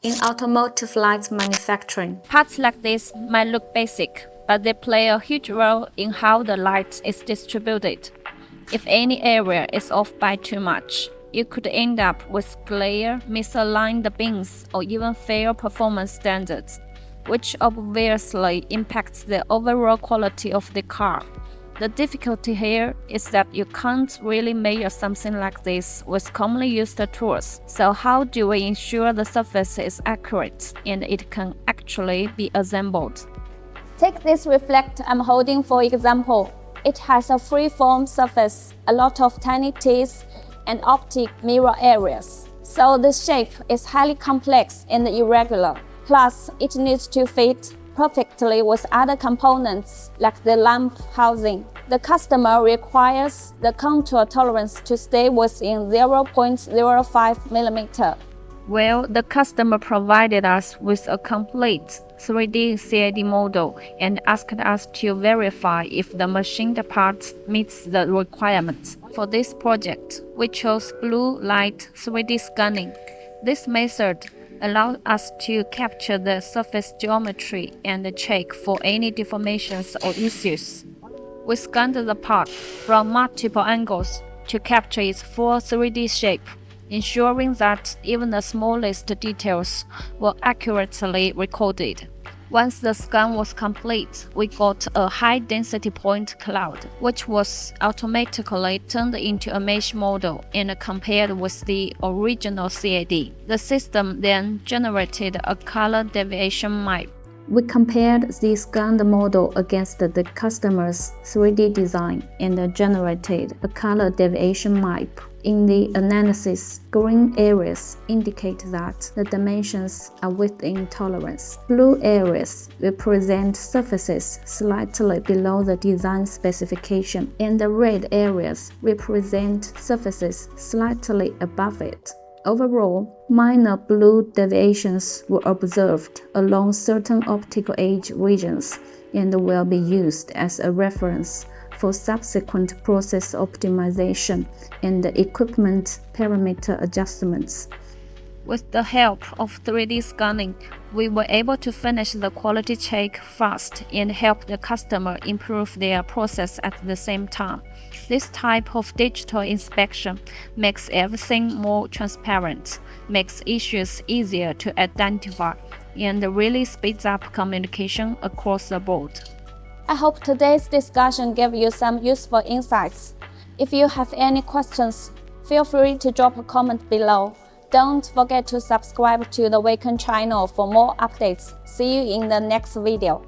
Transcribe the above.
in automotive lights manufacturing. Parts like this might look basic, but they play a huge role in how the light is distributed. If any area is off by too much, you could end up with glare, misaligned beams, or even fail performance standards, which obviously impacts the overall quality of the car. The difficulty here is that you can't really measure something like this with commonly used tools. So how do we ensure the surface is accurate and it can actually be assembled? Take this reflector I'm holding for example. It has a freeform surface, a lot of tiny teeth, and optic mirror areas. So the shape is highly complex and irregular. Plus, it needs to fit perfectly with other components like the lamp housing. The customer requires the contour tolerance to stay within 0.05 mm. Well, the customer provided us with a complete 3D CAD model and asked us to verify if the machined part meets the requirements. For this project, we chose blue light 3D scanning. This method allows us to capture the surface geometry and check for any deformations or issues. We scanned the part from multiple angles to capture its full 3D shape, ensuring that even the smallest details were accurately recorded. Once the scan was complete, we got a high-density point cloud, which was automatically turned into a mesh model and compared with the original CAD. The system then generated a color deviation map. We compared the scanned model against the customer's 3D design and generated a color deviation map. In the analysis, green areas indicate that the dimensions are within tolerance. Blue areas represent surfaces slightly below the design specification, and the red areas represent surfaces slightly above it. Overall, minor blue deviations were observed along certain optical edge regions and will be used as a reference for subsequent process optimization and equipment parameter adjustments. With the help of 3D scanning, we were able to finish the quality check fast and help the customer improve their process at the same time. This type of digital inspection makes everything more transparent, makes issues easier to identify, and really speeds up communication across the board. I hope today's discussion gave you some useful insights. If you have any questions, feel free to drop a comment below. Don't forget to subscribe to the WayKen channel for more updates. See you in the next video.